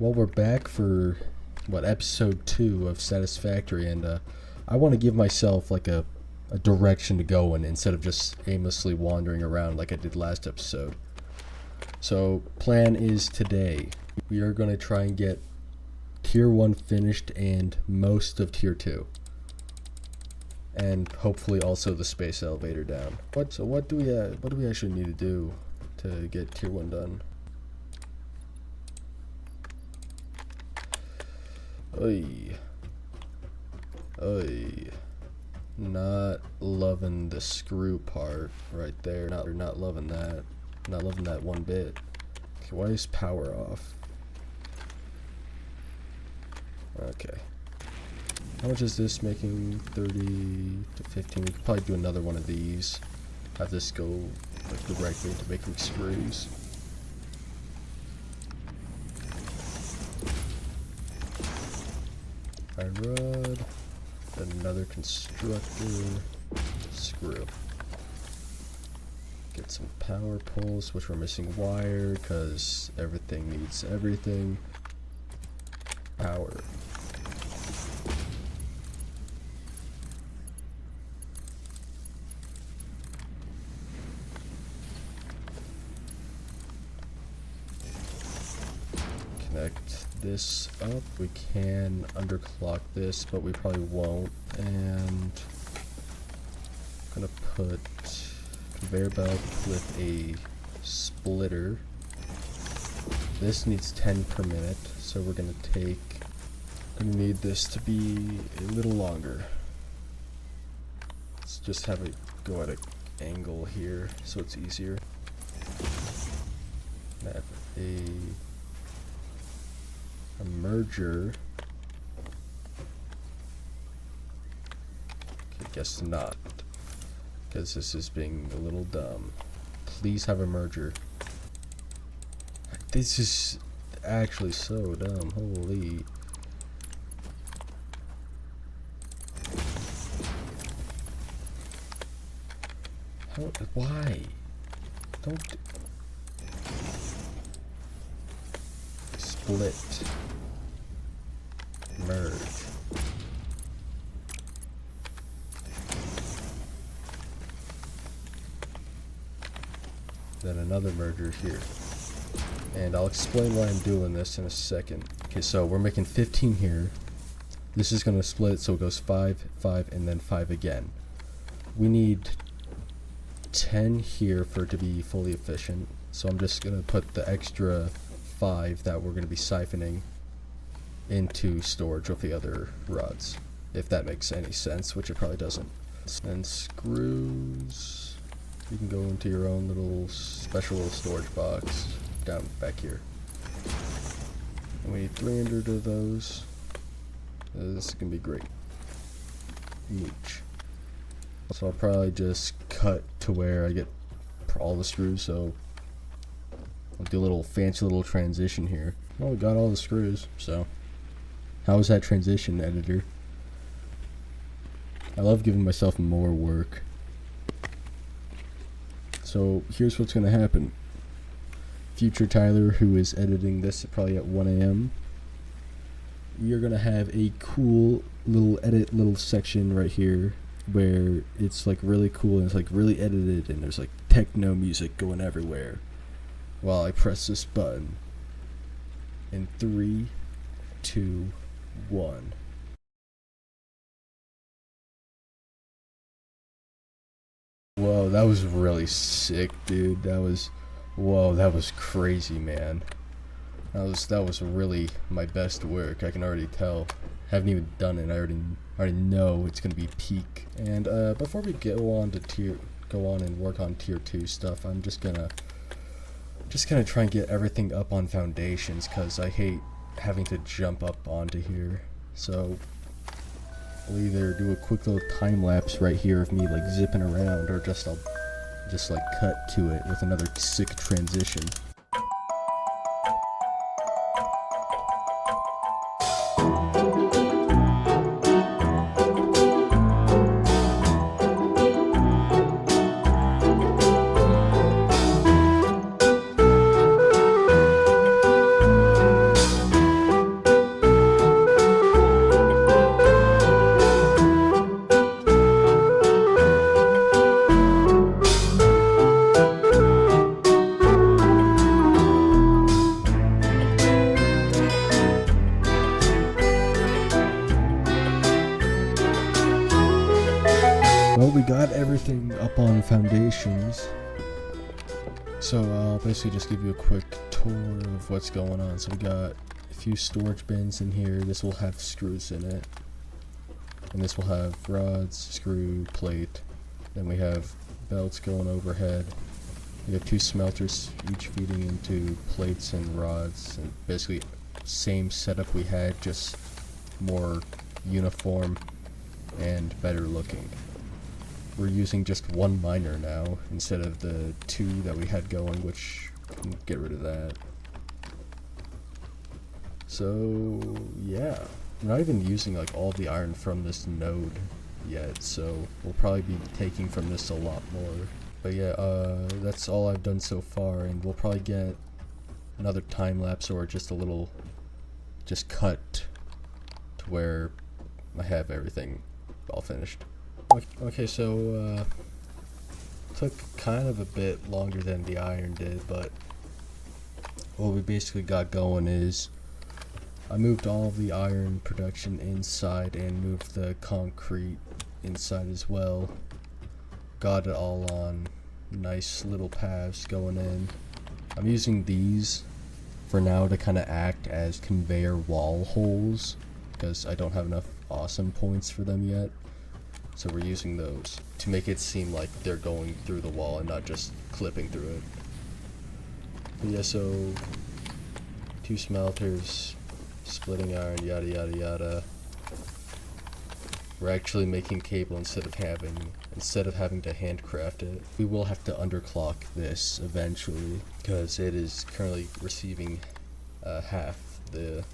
Well, we're back for episode 2 of Satisfactory, and I want to give myself like a direction to go in instead of just aimlessly wandering around like I did last episode. So, plan is today we are going to try and get tier 1 finished and most of tier 2. And hopefully also the space elevator down. What do we actually need to do to get tier 1 done? Oy. Not loving the screw part right there. Not loving that. Not loving that one bit. Okay, why is power off? Okay. How much is this making? 30 to 15. We could probably do another one of these. Have this go like directly into making screws. Rod, another constructor, screw. Get some power poles, which we're missing wire because everything needs everything. Power. Connect this up. We can underclock this, but we probably won't. And I'm gonna put conveyor belt with a splitter. This needs 10 per minute, so we're gonna need this to be a little longer. Let's just have it go at an angle here so it's easier. Have a merger. Okay, guess not, because this is being a little dumb. Please have a merger. This is actually so dumb. Holy. Why? Don't split. Merge. Then another merger here. And I'll explain why I'm doing this in a second. Okay, so we're making 15 here. This is going to split, so it goes 5, 5, and then 5 again. We need 10 here for it to be fully efficient. So I'm just going to put the extra 5 that we're going to be siphoning into storage with the other rods, if that makes any sense, which it probably doesn't. And screws, you can go into your own little special little storage box down back here. And we need 300 of those. This is gonna be great. Each. So I'll probably just cut to where I get all the screws, so I'll do a little fancy little transition here. Well, we got all the screws, so how was that transition, editor? I love giving myself more work. So here's what's gonna happen. Future Tyler, who is editing this probably at 1 a.m. You're gonna have a cool little section right here where it's like really cool and it's like really edited and there's like techno music going everywhere while I press this button. In 3, 2, 1. Whoa, that was really sick, dude. Whoa, that was crazy, man. That was really my best work. I can already tell. Haven't even done it. I already know it's gonna be peak. And before we go on and work on tier 2 stuff, I'm just gonna try and get everything up on foundations, because I hate having to jump up onto here. So I'll either do a quick little time lapse right here of me like zipping around, or I'll just like cut to it with another sick transition. Well, we got everything up on foundations. So I'll basically just give you a quick tour of what's going on. So we got a few storage bins in here. This will have screws in it. And this will have rods, screw, plate. Then we have belts going overhead. We have 2 smelters, each feeding into plates and rods. And basically same setup we had, just more uniform and better looking. We're using just 1 miner now instead of the 2 that we had going, which can get rid of that. So yeah, we're not even using like all the iron from this node yet, so we'll probably be taking from this a lot more. But yeah, that's all I've done so far, and we'll probably get another time lapse or just a little cut to where I have everything all finished. Okay, so took kind of a bit longer than the iron did, but what we basically got going is I moved all of the iron production inside and moved the concrete inside as well. Got it all on nice little paths going in. I'm using these for now to kind of act as conveyor wall holes because I don't have enough awesome points for them yet. So we're using those to make it seem like they're going through the wall and not just clipping through it. But yeah, so 2 smelters, splitting iron, yada yada yada. We're actually making cable instead of having to handcraft it. We will have to underclock this eventually because it is currently receiving half the.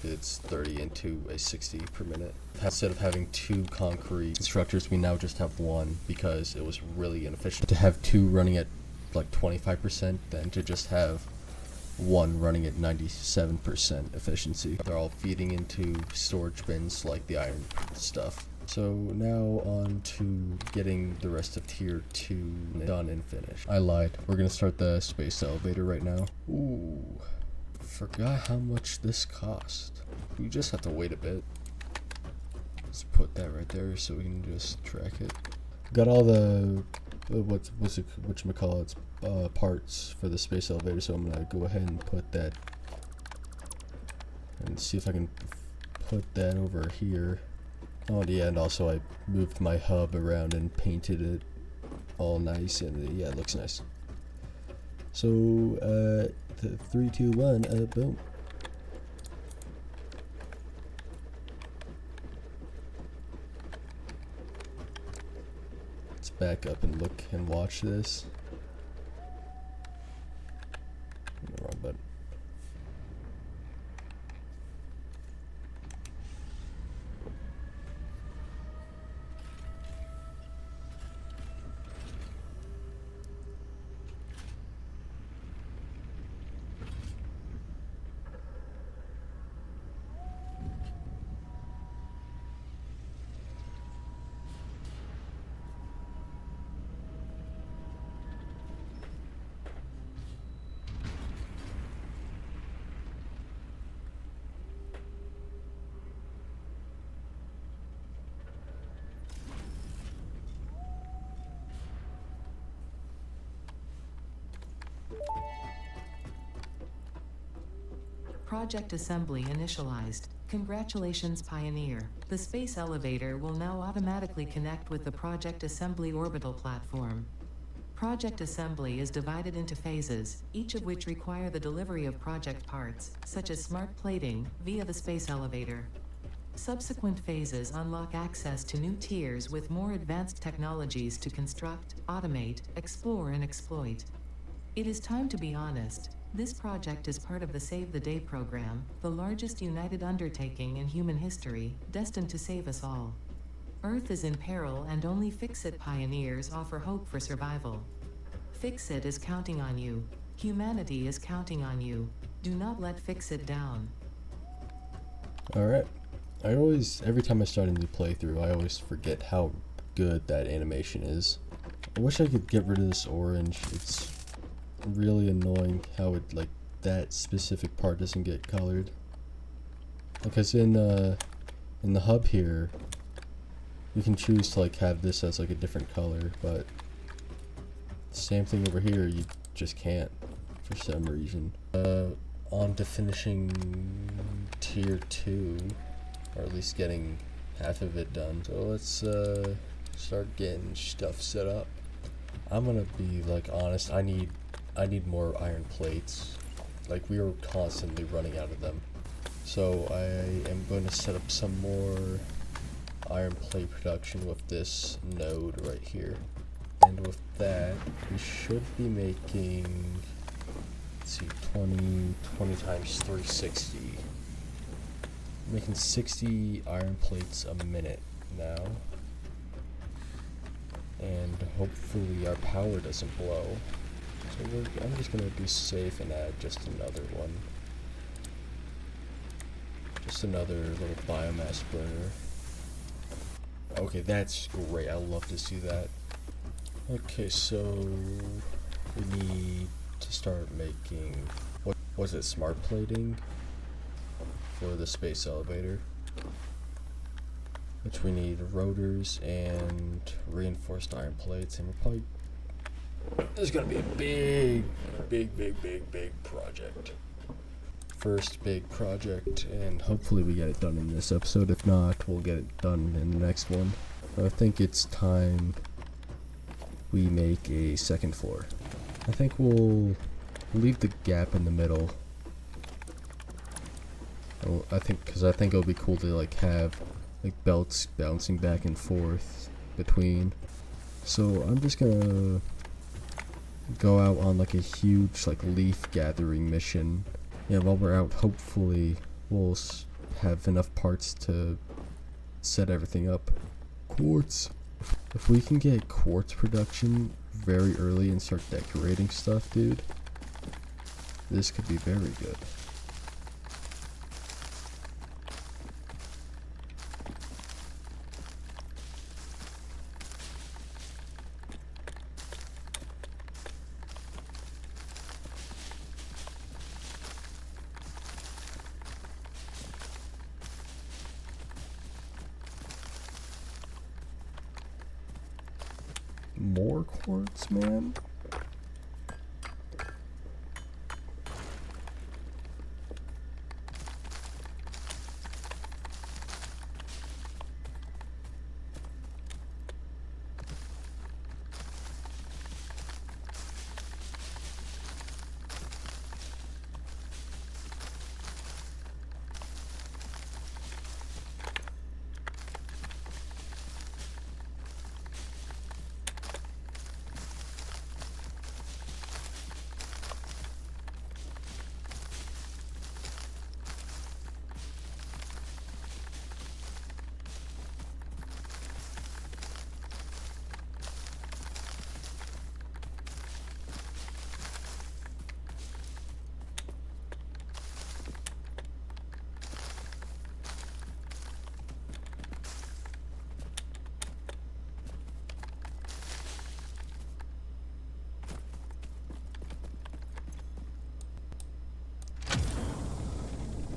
It's 30 into a 60 per minute. Instead of having 2 concrete structures, we now just have 1 because it was really inefficient to have 2 running at like 25% than to just have 1 running at 97% efficiency. They're all feeding into storage bins like the iron stuff. So now on to getting the rest of tier 2 done and finished. I lied. We're gonna start the space elevator right now. Ooh. Forgot how much this cost. We just have to wait a bit. Let's put that right there so we can just track it. Got all the whatchamacallits parts for the space elevator, so I'm gonna go ahead and put that and see if I can put that over here. Oh yeah, and also I moved my hub around and painted it all nice, and yeah, it looks nice. So 3, 2, 1, boom. Let's back up and look and watch this. Wrong button. Project assembly initialized. Congratulations, Pioneer. The space elevator will now automatically connect with the Project Assembly orbital platform. Project assembly is divided into phases, each of which require the delivery of project parts, such as smart plating, via the space elevator. Subsequent phases unlock access to new tiers with more advanced technologies to construct, automate, explore, and exploit. It is time to be honest. This project is part of the Save the Day program, the largest united undertaking in human history, destined to save us all. Earth is in peril and only Fix-It pioneers offer hope for survival. Fix-It is counting on you. Humanity is counting on you. Do not let Fix-It down. Alright. Every time I start a new playthrough, I always forget how good that animation is. I wish I could get rid of this orange. It's really annoying how it, like, that specific part doesn't get colored. Because in the hub here, You can choose to like have this as like a different color, but same thing over here, you just can't for some reason. On to finishing tier 2, or at least getting half of it done. So let's start getting stuff set up. I'm gonna be like honest, I need more iron plates. Like, we are constantly running out of them. So I am going to set up some more iron plate production with this node right here. And with that, we should be making, let's see, 20 times 360. Making 60 iron plates a minute now. And hopefully our power doesn't blow. So I'm just gonna be safe and add just another one. Just another little biomass burner. Okay, that's great. I love to see that. Okay, so we need to start making, what was it, smart plating for the space elevator, which we need rotors and reinforced iron plates, and we're probably, this is gonna be a big project. First big project, and hopefully we get it done in this episode. If not, we'll get it done in the next one. I think it's time we make a second floor. I think we'll leave the gap in the middle. I think it'll be cool to like have like belts bouncing back and forth between. So I'm just gonna go out on like a huge like leaf gathering mission. Yeah, while we're out, hopefully we'll have enough parts to set everything up. Quartz. If we can get quartz production very early and start decorating stuff, dude, this could be very good. More quartz, man?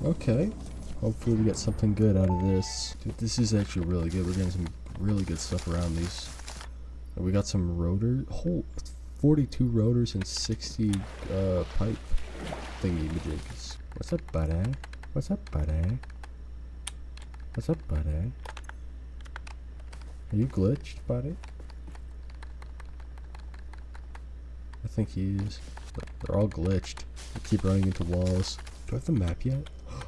Okay, hopefully we get something good out of this. Dude, this is actually really good. We're getting some really good stuff around these. We got some whole 42 rotors and 60 pipe thingy majigs. What's up, buddy? What's up, buddy? What's up, buddy? Are you glitched, buddy? I think he is. They're all glitched. They keep running into walls. Do I have the map yet?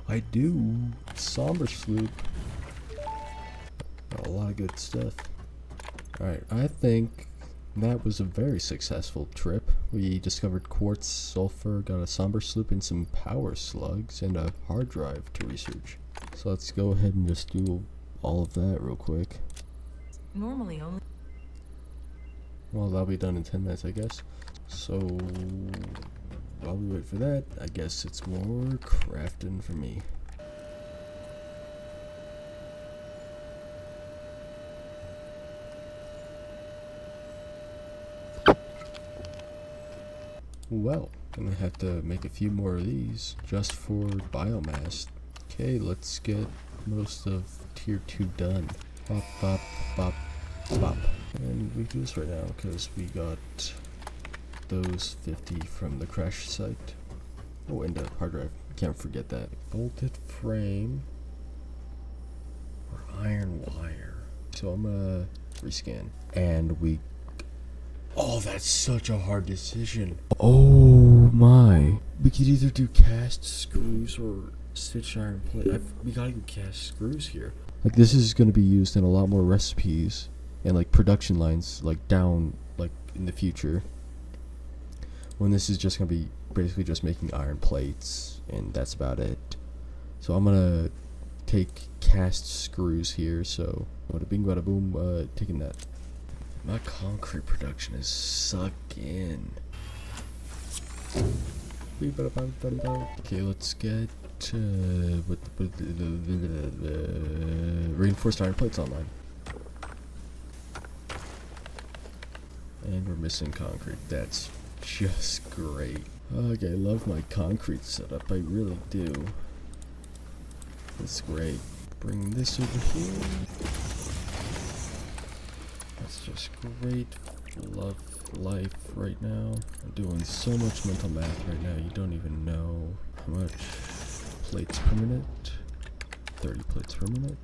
I do. Somber Sloop. A lot of good stuff. Alright, I think that was a very successful trip. We discovered quartz, sulfur, got a somber sloop and some power slugs, and a hard drive to research. So let's go ahead and just do all of that real quick. Normally only. Well, that'll be done in 10 minutes, I guess. So while we wait for that, I guess it's more crafting for me. Well, gonna have to make a few more of these just for biomass. Okay, let's get most of tier 2 done. Bop, bop, bop, bop. And we do this right now because we got those 50 from the crash site. Oh, and the hard drive. Can't forget that. Bolted frame or iron wire. So I'm gonna rescan. And we... Oh, that's such a hard decision. Oh my. We could either do cast screws or stitch iron plate. We gotta do cast screws here. Like, this is gonna be used in a lot more recipes and like production lines, like down, like in the future. When this is just gonna be basically just making iron plates, and that's about it. So I'm gonna take cast screws here. So bada bing bada boom, taking that. My concrete production is sucking. Okay, let's get reinforced iron plates online. And we're missing concrete. That's just great. Okay, I love my concrete setup. I really do. That's great. Bring this over here. That's just great. Love life right now. I'm doing so much mental math right now. You don't even know how much. Plates per minute. 30 plates per minute.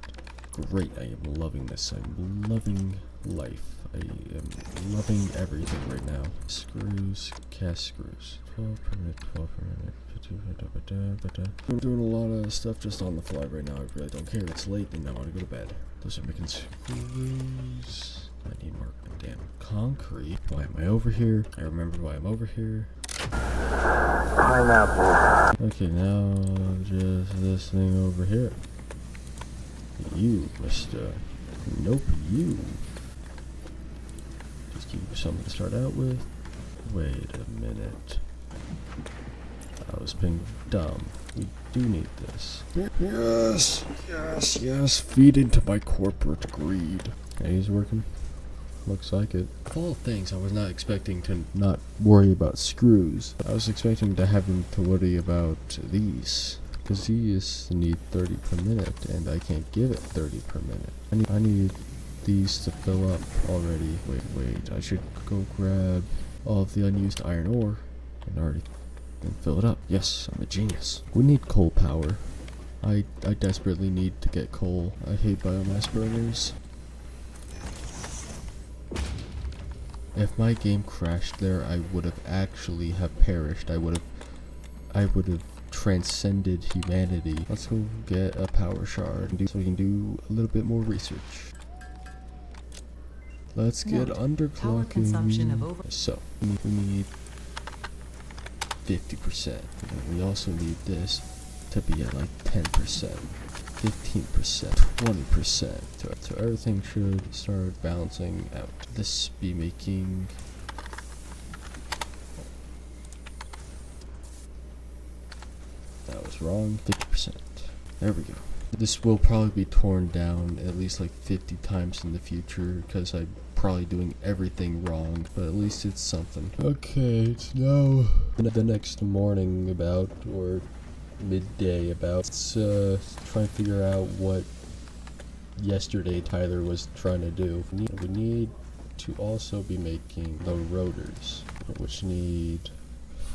Great. I am loving this. I'm loving life. I am loving everything right now. Screws, cast screws. 12 per minute, 12 per minute. I'm doing a lot of stuff just on the fly right now. I really don't care. It's late and I want to go to bed. Those are making screws. I need more damn concrete. Why am I over here? I remembered why I'm over here. Pineapple. Okay, now just this thing over here. You, mister. Nope, you. Just give you something to start out with. Wait a minute. I was being dumb. We do need this. Yes, yes, yes. Feed into my corporate greed. Okay, he's working. Looks like it. Of all things, I was not expecting to not worry about screws. I was expecting to have him to worry about these. Because these need 30 per minute, and I can't give it 30 per minute. I need these to fill up already. Wait. I should go grab all of the unused iron ore and already then fill it up. Yes, I'm a genius. We need coal power. I desperately need to get coal. I hate biomass burners. If my game crashed there, I would have actually have perished. I would have transcended humanity. Let's go get a power shard so we can do a little bit more research. Let's get Power consumption of underclocking. So we need 50%. And we also need this to be at like 10%, 15%, 20%. So everything should start balancing out. This be making... That was wrong. 50%. There we go. This will probably be torn down at least like 50 times in the future because I'm probably doing everything wrong, but at least it's something. Okay, it's now the next morning about, or midday about. Let's try and figure out what yesterday Tyler was trying to do. We need to also be making the rotors, which need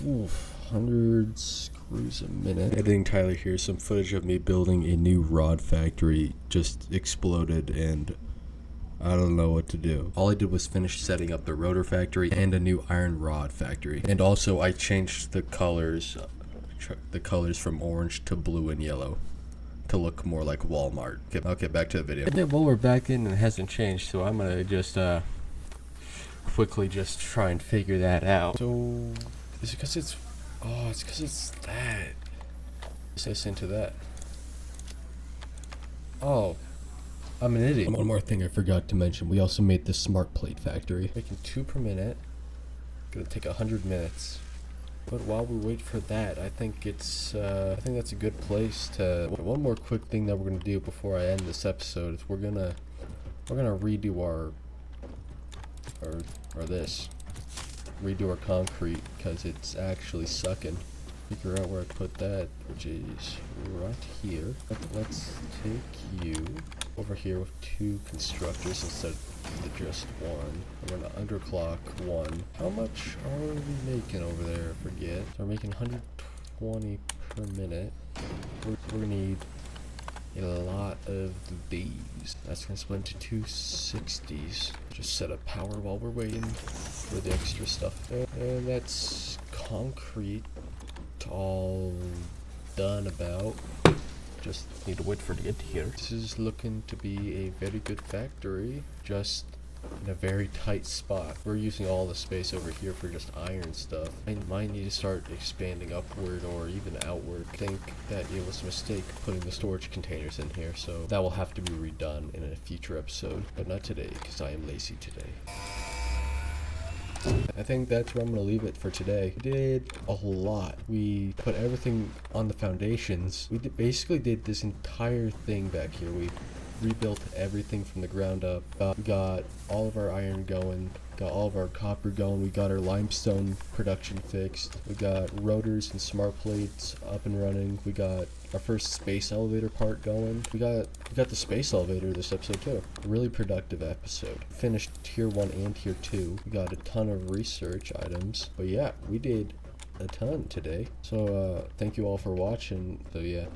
100 screws a minute. Editing Tyler here, some footage of me building a new rod factory just exploded and I don't know what to do. All I did was finish setting up the rotor factory and a new iron rod factory. And also I changed the colors from orange to blue and yellow to look more like Walmart. Okay, back to the video. Yeah, well, we're back in and it hasn't changed, so I'm gonna just quickly just try and figure that out. So is it because it's... Oh, it's because it's that. Is this into that? Oh, I'm an idiot. One more thing I forgot to mention. We also made this smart plate factory. Making 2 per minute. Gonna take 100 minutes. But while we wait for that, I think it's I think that's a good place to... One more quick thing that we're gonna do before I end this episode is we're gonna redo our redo our concrete because it's actually sucking. Figure out where I put that, which is right here. Let's take you over here with 2 constructors instead of just 1. We're gonna underclock 1. How much are we making over there? I forget. So we're making 120 per minute. We're gonna need a lot of these. That's gonna split into 260s. Just set up power while we're waiting for the extra stuff. And that's concrete all done about. Just need to wait for it to get here. This is looking to be a very good factory, just in a very tight spot. We're using all the space over here for just iron stuff. I might need to start expanding upward or even outward. I think that it was a mistake putting the storage containers in here, so that will have to be redone in a future episode, but not today because I am lazy today. I think that's where I'm going to leave it for today. We did a lot. We put everything on the foundations. We basically did this entire thing back here. We rebuilt everything from the ground up. We got all of our iron going, got all of our copper going. We got our limestone production fixed. We got rotors and smart plates up and running. We got our first space elevator part going. We got the space elevator this episode too. A really productive episode. Finished tier 1 and tier 2. We got a ton of research items. But yeah, we did a ton today. So thank you all for watching. So yeah.